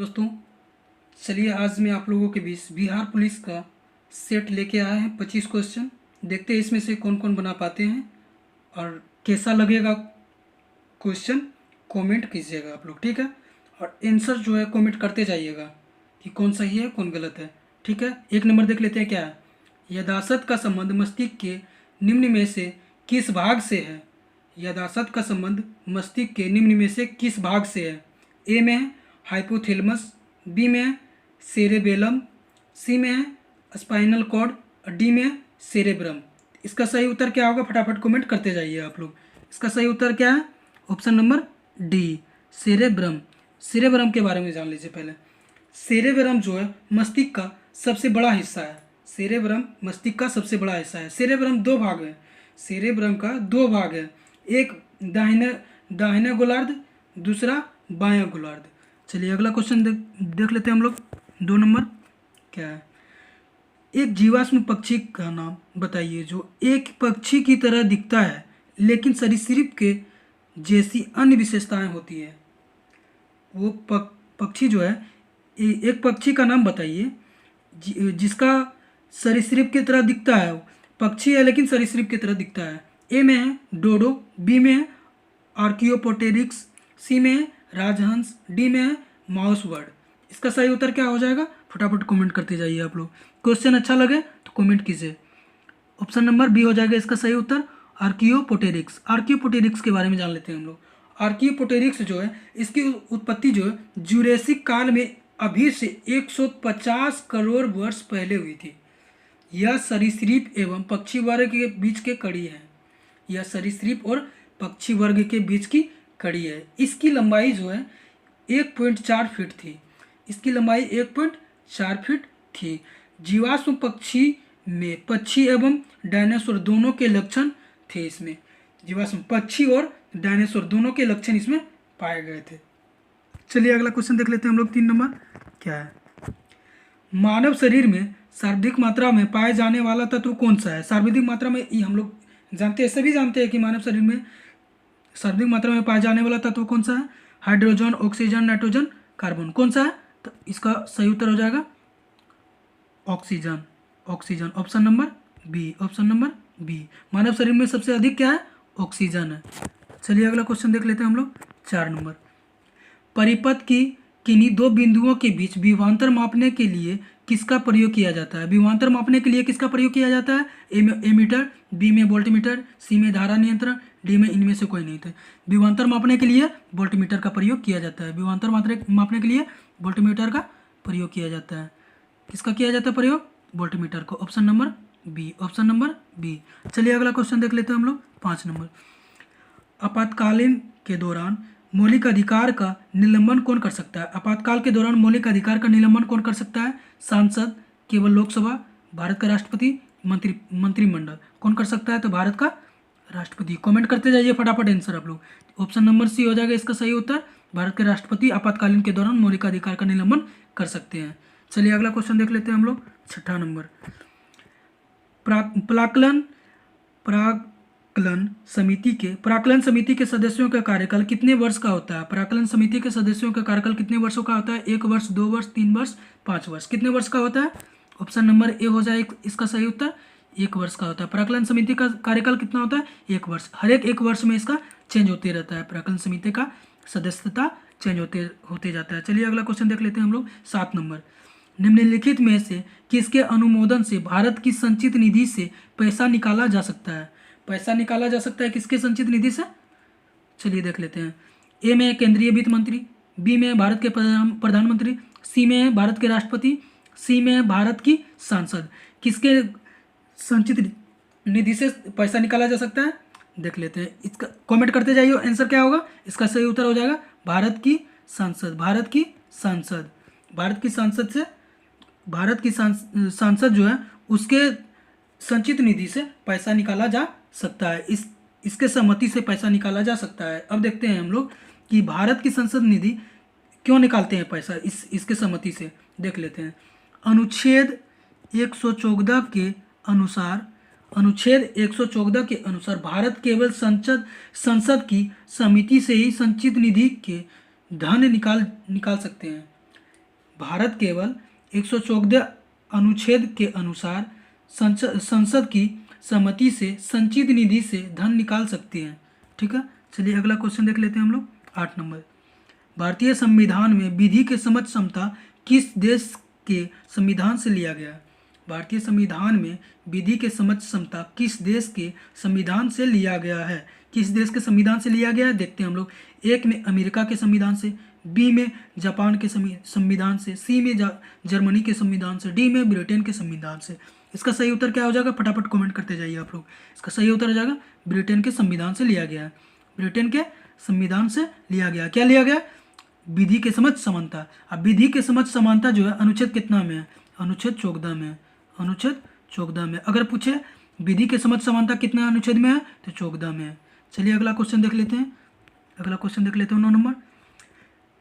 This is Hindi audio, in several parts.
दोस्तों, चलिए आज मैं आप लोगों के बीच बिहार पुलिस का सेट लेके आया है 25 क्वेश्चन। देखते हैं इसमें से कौन कौन बना पाते हैं और कैसा लगेगा क्वेश्चन कमेंट कीजिएगा आप लोग, ठीक है। और आंसर जो है कमेंट करते जाइएगा कि कौन सही है कौन गलत है, ठीक है। एक नंबर देख लेते हैं क्या है। यदासत का संबंध मस्तिष्क के निम्न में से किस भाग से है। यदासत का संबंध मस्तिष्क के निम्न में से किस भाग से है। ए में है हाइपोथैलेमस, बी में है सेरेबेलम, सी में है स्पाइनल कॉर्ड और डी में है सेरेब्रम। इसका सही उत्तर क्या होगा, फटाफट कमेंट करते जाइए आप लोग। इसका सही उत्तर क्या है, option number D cerebrum. Cerebrum के बारे में जान लीजिए पहले। सेरेब्रम जो है मस्तिष्क का सबसे बड़ा हिस्सा है। सेरेब्रम मस्तिष्क का सबसे बड़ा हिस्सा है। सेरेब्रम दो भाग है। सेरेब्रम का दो भाग है, एक दाहिने दाहिने गोलार्ध, दूसरा बायां गोलार्ध। चलिए अगला क्वेश्चन देख लेते हैं हम लोग। 2 नंबर क्या है। एक जीवाश्म पक्षी का नाम बताइए जो एक पक्षी की तरह दिखता है लेकिन सरीसृप के जैसी अन्य विशेषताएं होती है। वो पक्षी जो है, एक पक्षी का नाम बताइए जिसका सरीसृप की तरह दिखता है। पक्षी है लेकिन सरीसृप की तरह दिखता है। ए में है डोडो, बी में है आर्कियोपोटेरिक्स, सी में है राजहंस, डी में है माउस बर्ड। इसका सही उत्तर क्या हो जाएगा, फटाफट कमेंट करते जाइए आप लोग। क्वेश्चन अच्छा लगे तो कमेंट कीजिए। ऑप्शन नंबर बी हो जाएगा इसका सही उत्तर, आर्कियोपोटेरिक्स। आर्कियोपोटेरिक्स के बारे में जान लेते हैं हम लोग। आर्कियोपोटेरिक्स जो है, इसकी उत्पत्ति जो है जुरेसिक काल में अभी से 150 करोड़ वर्ष पहले हुई थी। यह सरीसृप एवं पक्षी वर्ग के बीच के कड़ी है। यह सरीसृप और पक्षी वर्ग के बीच की कड़ी है। इसकी लंबाई जो है 1.4 फीट थी। इसकी लंबाई 1.4 फीट थी। जीवाश्म पक्षी में पक्षी एवं डायनासोर दोनों के लक्षण थे। इसमें जीवाश्म पक्षी और डायनासोर दोनों के लक्षण इसमें पाए गए थे। चलिए अगला क्वेश्चन देख लेते हैं हम लोग। 3 नंबर क्या है। मानव शरीर में सर्वाधिक मात्रा में पाए जाने वाला तत्व कौन सा है। सर्वाधिक मात्रा में हम लोग जानते हैं, सभी जानते हैं कि मानव शरीर में सर्वाधिक मात्रा में पाया जाने वाला तत्व कौन सा है। Hydrogen, oxygen, nitrogen, carbon. कौन सा है, तो इसका सही उत्तर हो जाएगा oxygen. Oxygen option number B. Option number B. मानव शरीर में सबसे अधिक क्या है, ऑक्सीजन है। चलिए अगला क्वेश्चन देख लेते हैं हम लोग। 4 नंबर। परिपथ की किन्हीं दो बिंदुओं के बीच विभवांतर मापने के लिए किसका प्रयोग किया जाता है। विभवांतर मापने के लिए किसका प्रयोग किया जाता है। ए में एमीटर, बी में वोल्टमीटर, सी में धारा नियंत्रण, डी में इनमें से कोई नहीं थे। विभवांतर मापने के लिए वोल्टमीटर का प्रयोग किया जाता है। विभवांतर मापने के लिए वोल्टमीटर का प्रयोग किया जाता है। किसका किया जाता है प्रयोग, वोल्टमीटर को। Option number B. Option number B. चलिए अगला क्वेश्चन देख लेते हैं हम लोग। 5 नंबर। आपातकालीन के दौरान मौलिक अधिकार का निलंबन कौन कर सकता है। आपातकाल के दौरान मौलिक अधिकार का निलंबन कौन कर सकता है। सांसद, केवल लोकसभा, भारत का राष्ट्रपति, मंत्रिमंडल। कौन कर सकता है, तो भारत का राष्ट्रपति। कमेंट करते जाइए फटाफट आंसर आप लोग। ऑप्शन नंबर सी हो जाएगा इसका सही उत्तर, भारत के राष्ट्रपति आपातकालीन के दौरान मौलिक अधिकार का निलंबन कर सकते हैं। चलिए अगला क्वेश्चन देख लेते हैं हम लोग। 6 नंबर। प्राक्कलन समिति के सदस्यों का कार्यकाल कितने वर्ष का होता है। प्राक्कलन समिति के सदस्यों का कार्यकाल कितने वर्षों का होता है। 1 वर्ष, 2 वर्ष, 3 वर्ष, 5 वर्ष। कितने वर्ष का होता है, ऑप्शन नंबर ए हो जाए इसका सही उत्तर, 1 वर्ष का होता है। प्राक्कलन समिति का कार्यकाल कितना होता है, 1 वर्ष। हर एक वर्ष में इसका चेंज होते रहता है। प्राक्कलन समिति का सदस्यता चेंज होते जाता है। चलिए अगला क्वेश्चन देख लेते हैं हम लोग। 7 नंबर। निम्नलिखित में से किसके अनुमोदन से भारत की संचित निधि से पैसा निकाला जा सकता है। पैसा निकाला जा सकता है किसके संचित निधि से, चलिए देख लेते हैं। ए में केंद्रीय वित्त मंत्री, बी में भारत के प्रधानमंत्री, सी में भारत के राष्ट्रपति, सी में भारत की सांसद। किसके संचित निधि से पैसा निकाला जा सकता है, देख लेते हैं। इसका कमेंट करते जाइए, आंसर क्या होगा। इसका सही उत्तर हो जाएगा भारत की सांसद। भारत की सांसद। भारत की सांसद से, भारत की सांसद जो है उसके संचित निधि से पैसा निकाला जा सकता है। इसके सहमति से पैसा निकाला जा सकता है। अब देखते हैं हम लोग कि भारत की संसद निधि क्यों निकालते हैं पैसा, इसके सहमति से देख लेते हैं। अनुच्छेद 114 के अनुसार, अनुच्छेद 114 के अनुसार भारत केवल संसद की समिति से ही संचित निधि के धन निकाल सकते हैं। भारत केवल 114 अनुच्छेद के अनुसार संसद की सहमति से संचित निधि से धन निकाल सकती है। ठीक है, चलिए अगला क्वेश्चन देख लेते हैं हम लोग। 8 नंबर, भारतीय संविधान में विधि के समझ क्षमता किस देश के संविधान से लिया गया है? भारतीय संविधान में विधि के समझ क्षमता किस देश के संविधान से लिया गया है? किस देश के संविधान से लिया गया है देखते हैं हम लोग। एक में अमेरिका के संविधान से, बी में जापान के संविधान से, सी में जर्मनी के संविधान से, डी में ब्रिटेन के संविधान से। इसका सही उत्तर क्या हो जाएगा? फटाफट कमेंट करते जाइए आप लोग। इसका सही उत्तर हो जाएगा ब्रिटेन के संविधान से लिया गया है। ब्रिटेन के संविधान से लिया गया। क्या लिया गया? विधि के समझ समानता। अब विधि के समझ समानता जो है अनुच्छेद कितना में है? अनुच्छेद 14 में। अनुच्छेद 14 में। अगर पूछे विधि के समझ समानता कितना अनुच्छेद में है तो 14 में है। चलिए अगला क्वेश्चन देख लेते हैं। अगला क्वेश्चन देख लेते हैं 9 नंबर,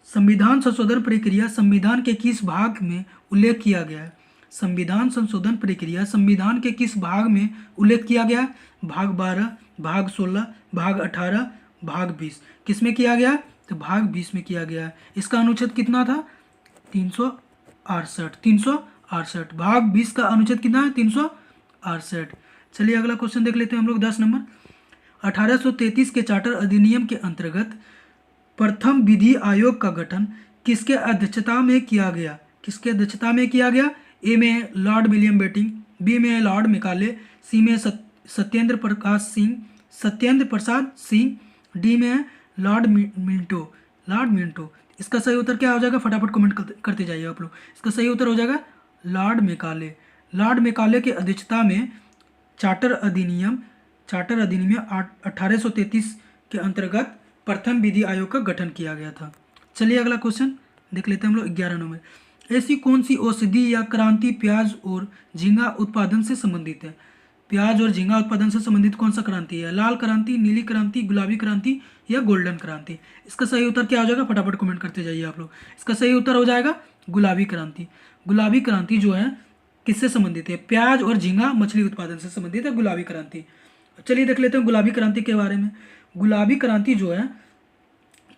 संविधान संशोधन प्रक्रिया संविधान के किस भाग में उल्लेख किया गया है? संविधान संशोधन प्रक्रिया संविधान के किस भाग में उल्लेख किया गया है? भाग 12, भाग 16, भाग 18, भाग 20। किस में किया गया? तो भाग 20 में किया गया है। इसका अनुच्छेद कितना था? 368। 368। भाग 20 का अनुच्छेद कितना है? 368। चलिए अगला क्वेश्चन देख लेते हैं हम लोग। 10 नंबर, 1833 के चार्टर अधिनियम के अंतर्गत प्रथम विधि आयोग का गठन किसके अध्यक्षता में किया गया? किसके अध्यक्षता में किया गया? ए में लॉर्ड विलियम बेटिंग, बी में लॉर्ड मेकाले, सी में सत्येंद्र प्रसाद सिंह, डी में लॉर्ड मिंटो। Lord Minto. इसका सही उत्तर क्या हो जाएगा? फटाफट कमेंट करते जाइए आप लोग। इसका सही उत्तर हो जाएगा लॉर्ड मेकाले। लॉर्ड मेकाले के अध्यक्षता में चार्टर अधिनियम 1833 के अंतर्गत प्रथम विधि आयोग का गठन किया गया था। चलिए अगला क्वेश्चन देख लेते हैं हम लोग। 11 नंबर, ऐसी कौन सी औषधि या क्रांति प्याज और झींगा उत्पादन से संबंधित है? प्याज और झींगा उत्पादन से संबंधित कौन सा क्रांति है? लाल क्रांति, नीली क्रांति, गुलाबी क्रांति या गोल्डन क्रांति? इसका सही उत्तर क्या हो जाएगा? फटाफट कमेंट करते जाइए आप लोग। इसका सही उत्तर हो जाएगा गुलाबी क्रांति। गुलाबी क्रांति जो है किससे संबंधित है? प्याज और झींगा मछली उत्पादन से संबंधित है गुलाबी क्रांति। चलिए देख लेते हैं गुलाबी क्रांति के बारे में। गुलाबी क्रांति जो है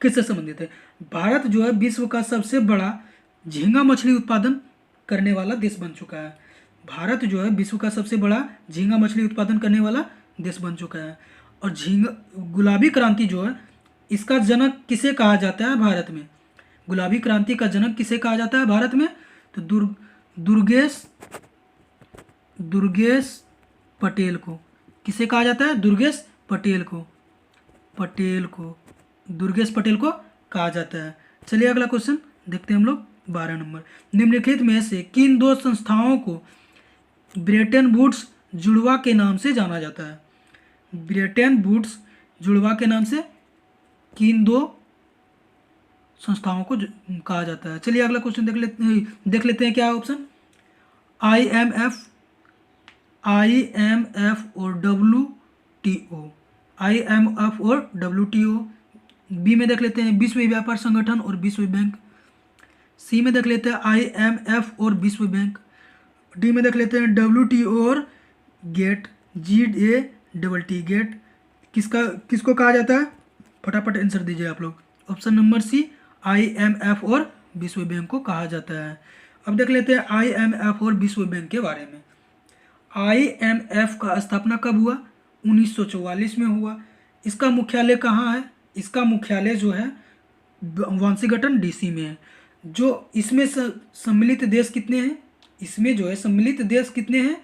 किससे संबंधित है? भारत जो है विश्व का सबसे बड़ा झींगा मछली उत्पादन करने वाला देश बन चुका है। भारत जो है विश्व का सबसे बड़ा झींगा मछली उत्पादन करने वाला देश बन चुका है। और गुलाबी क्रांति जो है इसका जनक किसे कहा जाता है भारत में? गुलाबी क्रांति का जनक किसे कहा जाता है भारत में? तो दुर्गेश पटेल को। किसे कहा जाता है? दुर्गेश पटेल को। दुर्गेश पटेल को कहा जाता है। चलिए अगला क्वेश्चन देखते हैं हम लोग। 12 नंबर, निम्नलिखित में से किन दो संस्थाओं को ब्रेटन वुड्स जुड़वा के नाम से जाना जाता है? ब्रेटन वुड्स जुड़वा के नाम से किन दो संस्थाओं को कहा जाता है? चलिए अगला क्वेश्चन देख लेते हैं क्या है ऑप्शन। IMF और WTO। IMF और WTO। बी में देख लेते हैं विश्व व्यापार संगठन और विश्व बैंक। सी में देख लेते हैं IMF और विश्व बैंक। डी में देख लेते हैं WTO और गेट, GATT। गेट किसको कहा जाता है? फटाफट आंसर दीजिए आप लोग। ऑप्शन नंबर सी, IMF और विश्व बैंक को कहा जाता है। अब देख लेते हैं IMF और विश्व बैंक के बारे में। IMF का स्थापना कब हुआ? 1944 में हुआ। इसका मुख्यालय कहाँ है? इसका मुख्यालय जो है वाशिंगटन DC में है। जो इसमें सम्मिलित देश कितने हैं? इसमें जो है सम्मिलित देश कितने हैं?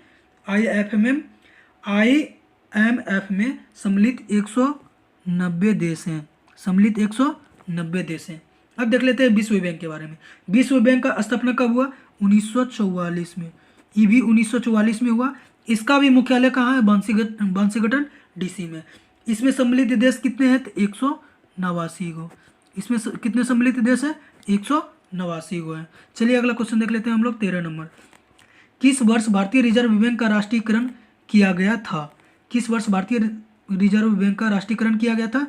IMF में सम्मिलित 190 देश हैं। सम्मिलित 190 देश हैं। अब देख लेते हैं विश्व बैंक के बारे में। विश्व बैंक का स्थापना कब हुआ? 1944 में। ये भी 1944 में हुआ। इसका भी मुख्यालय कहाँ है? वाशिंगटन DC में। इसमें सम्मिलित देश कितने हैं? 189 गो। इसमें कितने सम्मिलित देश हैं? 189 गो है। चलिए अगला क्वेश्चन देख लेते हैं हम लोग। 13 नंबर, किस वर्ष भारतीय रिजर्व बैंक का राष्ट्रीयकरण किया गया था? किस वर्ष भारतीय रिजर्व बैंक का राष्ट्रीयकरण किया गया था?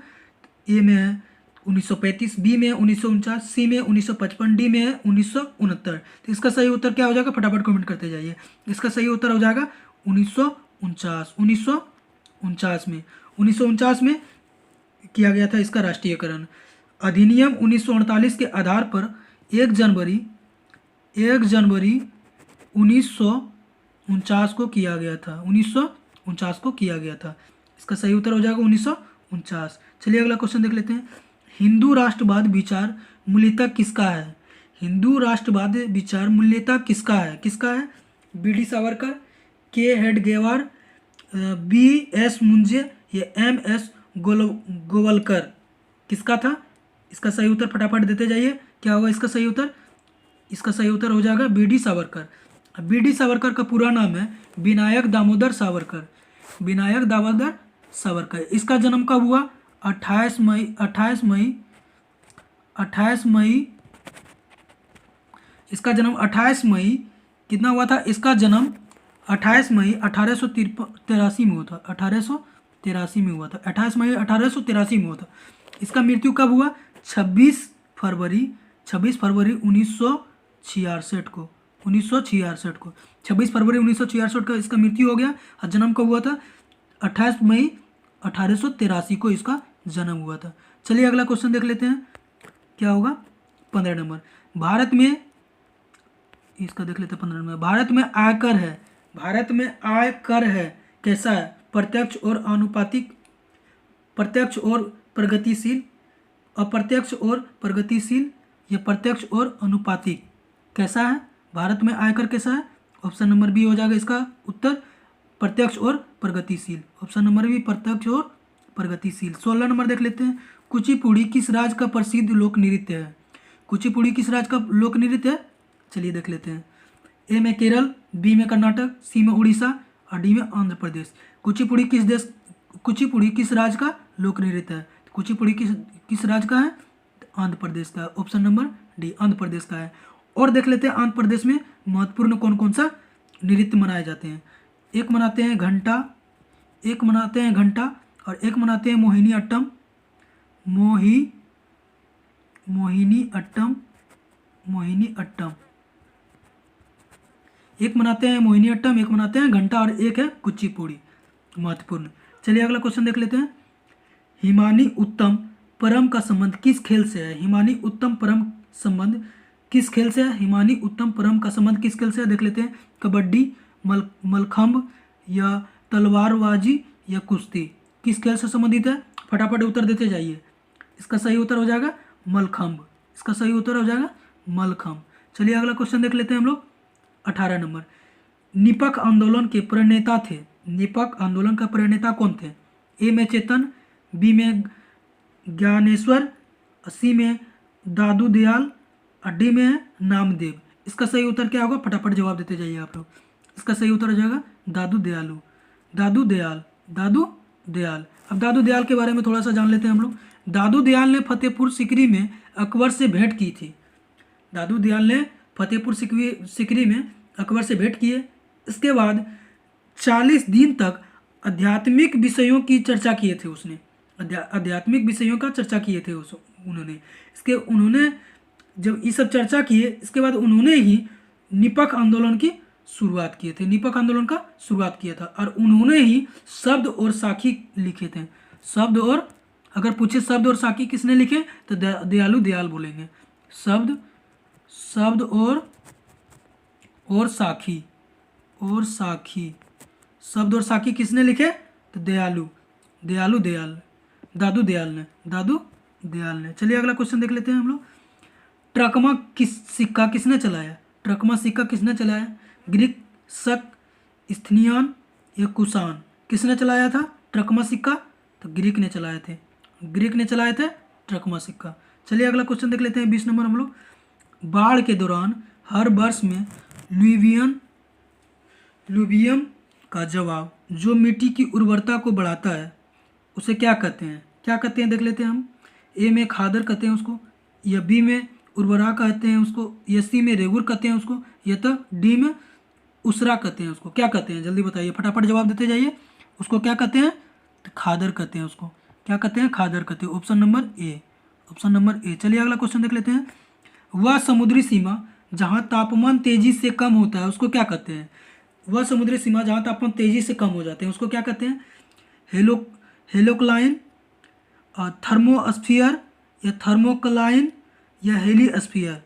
ए में है 1935, बी में 1949, सी में 1955, डी में है 1969। तो इसका सही उत्तर क्या हो जाएगा? फटाफट कमेंट करते जाइए। इसका सही उत्तर हो जाएगा 1949। 1949 में किया गया था इसका राष्ट्रीयकरण। अधिनियम 1948 के आधार पर 1 जनवरी 1 जनवरी 1949 को किया गया था। 1949 को किया गया था। इसका सही उत्तर हो जाएगा 1949। चलिए अगला क्वेश्चन देख लेते हैं। हिंदू राष्ट्रवाद विचार मूल्यतः किसका है? हिंदू राष्ट्रवाद विचार मूल्यतः किसका है? किसका है? बी.डी. सावरकर, के. हेडगेवार, बी.एस. मुंजे या एम.एस. गोवलकर? किसका था? इसका सही उत्तर फटाफट देते जाइए। क्या होगा इसका सही उत्तर? इसका सही उत्तर हो जाएगा बी.डी. सावरकर। बी.डी. सावरकर का पूरा नाम है विनायक दामोदर सावरकर। विनायक दामोदर सावरकर। इसका जन्म कब हुआ? 28 मई। इसका जन्म 28 मई कितना हुआ था? इसका जन्म 28 मई 1883 में हुआ था। 1883 में हुआ था। 28 मई 1883 में हुआ था। इसका मृत्यु कब हुआ? 26 फरवरी 1966 को। 26 फरवरी 1966 का इसका मृत्यु हो गया। और जन्म कब हुआ था? 28 मई 1883 को इसका जन्म हुआ था। चलिए अगला क्वेश्चन देख लेते हैं। क्या होगा? 15 नंबर। भारत में, इसका देख लेते हैं 15 नंबर। भारत में आयकर है। भारत में आयकर है कैसा है? प्रत्यक्ष और आनुपातिक, प्रत्यक्ष और प्रगतिशील, अप्रत्यक्ष और प्रगतिशील या प्रत्यक्ष और अनुपातिक? कैसा है भारत में आयकर? कैसा है? ऑप्शन नंबर बी हो जाएगा इसका उत्तर, प्रत्यक्ष और प्रगतिशील। ऑप्शन नंबर बी, प्रत्यक्ष और प्रगतिशील। 16 नंबर देख लेते हैं। कुचिपुड़ी किस राज्य का प्रसिद्ध लोक नृत्य है? कुचिपुड़ी किस राज्य का लोक नृत्य है? चलिए देख लेते हैं। ए में केरल, बी में कर्नाटक, सी में उड़ीसा और डी में आंध्र प्रदेश। कुचिपुड़ी किस राज्य का लोक नृत्य है? कुचिपुड़ी किस राज्य का है? आंध्र प्रदेश का। Option number D, Andhra Pradesh का है। और देख लेते हैं आंध्र प्रदेश में महत्वपूर्ण कौन कौन सा नृत्य मनाए जाते हैं। एक मनाते हैं घंटा और एक मनाते हैं मोहिनी अट्टम। एक मनाते हैं मोहिनी अट्टम, एक मनाते हैं घंटा और एक है कुचिपुड़ी। महत्वपूर्ण। चलिए अगला क्वेश्चन देख लेते हैं। हिमानी उत्तम परम का संबंध किस खेल से है? हिमानी उत्तम परम संबंध किस खेल से है? हिमानी उत्तम परम का संबंध किस खेल से है? देख लेते हैं। कबड्डी, मलखंभ या तलवारबाजी या कुश्ती? किस खेल से संबंधित है? फटाफट उत्तर देते जाइए। इसका सही उत्तर हो जाएगा मलखंभ। इसका सही उत्तर हो जाएगा मलखंभ। चलिए अगला क्वेश्चन देख लेते हैं हम लोग। 18 नंबर। निपक आंदोलन के प्रणेता थे। निपक आंदोलन का प्रणेता कौन थे? ए में चेतन, बी में ज्ञानेश्वर, सी में दादू दयाल और डी में नामदेव। इसका सही उत्तर क्या होगा? फटाफट जवाब देते जाइए आप लोग। इसका सही उत्तर हो जाएगा दादू दयाल। अब दादू दयाल के बारे में थोड़ा सा जान लेते हैं हम लोग। दादू दयाल ने फतेहपुर सीकरी में अकबर से भेंट की थी। दादू दयाल ने फतेहपुर सीकरी में अकबर से भेंट किए। इसके बाद 40 दिन तक आध्यात्मिक विषयों की चर्चा किए थे उसने। आध्यात्मिक विषयों का चर्चा किए थे उन्होंने जब ये सब चर्चा किए, इसके बाद उन्होंने ही निपक आंदोलन की शुरुआत किए थे। निपक आंदोलन का शुरुआत किया था और उन्होंने ही शब्द और साखी लिखे थे। शब्द और, अगर पूछे शब्द और साखी किसने लिखे तो दयालु दयाल बोलेंगे। शब्द और साखी शब्द और साखी किसने लिखे तो दादू दयाल ने। चलिए अगला क्वेश्चन देख लेते हैं हम लोग। ट्रकमा सिक्का किसने चलाया? ट्रकमा सिक्का किसने चलाया? ग्रीक, शक, स्थिनियन या कुषाण? किसने चलाया था ट्रकमा सिक्का? तो ग्रीक ने चलाए थे ट्रकमा सिक्का। चलिए अगला क्वेश्चन देख लेते हैं। 20 नंबर हम लोग। बाढ़ के दौरान हर वर्ष में लुवियम का जवाब जो मिट्टी की उर्वरता को बढ़ाता है उसे क्या कहते हैं? देख लेते हैं हम। ए में खादर कहते हैं उसको, या बी में उर्वरा कहते हैं उसको, या सी में रेगुर कहते हैं उसको, या तो डी में उसरा कहते हैं उसको। क्या कहते हैं जल्दी बताइए, फटाफट जवाब देते जाइए। उसको क्या कहते हैं? तो खादर कहते हैं उसको। क्या कहते हैं? खादर कहते हैं। Option number A. चलिए अगला क्वेश्चन देख लेते हैं। वह समुद्री सीमा जहाँ तापमान तेजी से कम होता है उसको क्या कहते हैं? वह समुद्री सीमा जहाँ तापमान तेजी से कम हो जाते हैं उसको क्या कहते हैं? हेलोक्लाइन, थर्मोस्फियर या थर्मोक्लाइन या हेलिस्फियर?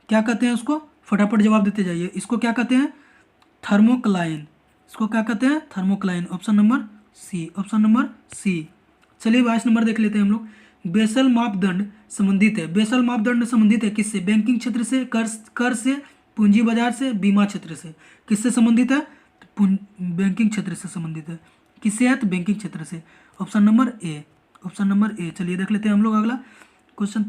क्या कहते हैं उसको? फटाफट जवाब देते जाइए। इसको क्या कहते हैं? थर्मोक्लाइन। इसको क्या कहते हैं? Thermocline. Option number C, option number C. चलिए 22 नंबर देख लेते हैं हम लोग। बेसल मापदंड संबंधित है, बेसल मापदंड संबंधित है किससे? बैंकिंग क्षेत्र से, कर से, पूंजी बाजार से, बीमा क्षेत्र से। किससे संबंधित है? बैंकिंग क्षेत्र से संबंधित है। किससे है? तो बैंकिंग क्षेत्र से। Option number A, option number A. चलिए देख लेते हैं हम लोग अगला क्वेश्चन।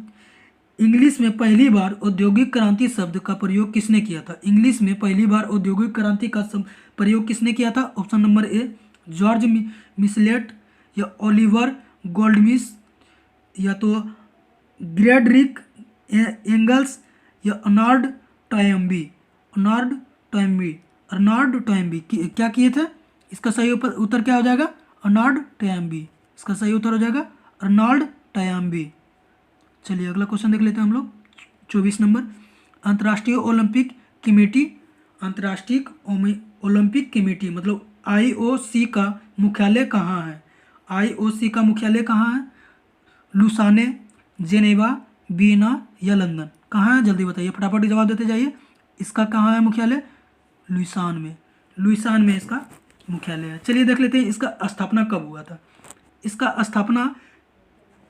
इंग्लिश में पहली बार औद्योगिक क्रांति शब्द का प्रयोग किसने किया था? इंग्लिश में पहली बार औद्योगिक क्रांति का प्रयोग किसने किया था? ऑप्शन नंबर ए, जॉर्ज मिसलेट, या ओलिवर गोल्डमिस, या तो ग्रेडरिक एंगल्स, या अर्नाल्ड टॉयम्बी। अर्नाल्ड टॉयम्बी, अर्नाल्ड टॉयम्बी क्या किए थे? इसका सही उत्तर क्या हो जाएगा? अर्नाल्ड टॉयम्बी। इसका सही उत्तर हो जाएगा अर्नाल्ड टॉयम्बी। चलिए अगला क्वेश्चन देख लेते हैं हम लोग। 24 नंबर। अंतर्राष्ट्रीय ओलंपिक कमेटी, अंतर्राष्ट्रीय ओलंपिक कमेटी मतलब IOC का मुख्यालय कहाँ है? IOC का मुख्यालय कहाँ है? लुसाने, जेनेवा, वियना या लंदन? कहाँ है? जल्दी बताइए, फटाफट जवाब देते जाइए। इसका कहाँ है मुख्यालय? लुसान में, लुसान में इसका मुख्यालय है। चलिए देख लेते हैं इसका स्थापना कब हुआ था। इसका स्थापना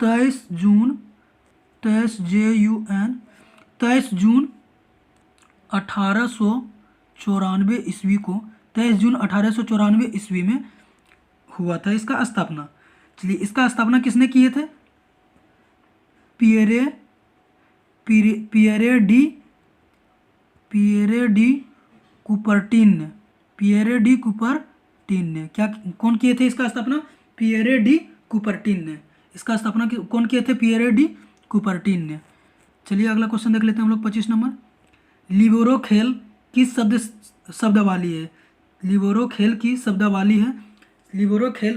23 जून 1894 ईस्वी को, 23 जून 1894 ईस्वी में हुआ था इसका स्थापना। चलिए इसका स्थापना किसने किए थे? पियरे डी कुपर्टिन ने, पियरे डी कुपर्टिन ने। क्या कौन किए थे इसका स्थापना? पियरे डी कुपर्टिन ने। इसका स्थापना कौन किए थे? पियरे डी कुपर्टिन ने। चलिए अगला क्वेश्चन देख लेते हैं हम लोग। 25 नंबर। लिबोरो खेल किस शब्दावली है? लिबोरो खेल की शब्दावली है। लिबोरो खेल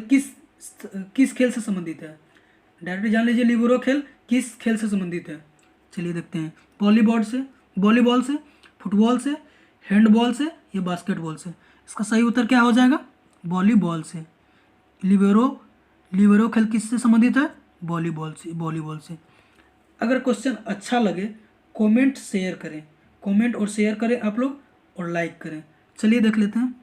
किस खेल से संबंधित है? डायरेक्ट जान लीजिए लिबोरो खेल किस खेल से संबंधित है। चलिए देखते हैं। वॉलीबॉल से, फुटबॉल से, हैंडबॉल से, या बास्केटबॉल से? इसका सही उत्तर क्या हो जाएगा? वॉलीबॉल से। लिबेरो खेल किससे संबंधित है? वॉलीबॉल से। अगर क्वेश्चन अच्छा लगे कमेंट और शेयर करें आप लोग, और लाइक करें। चलिए देख लेते हैं।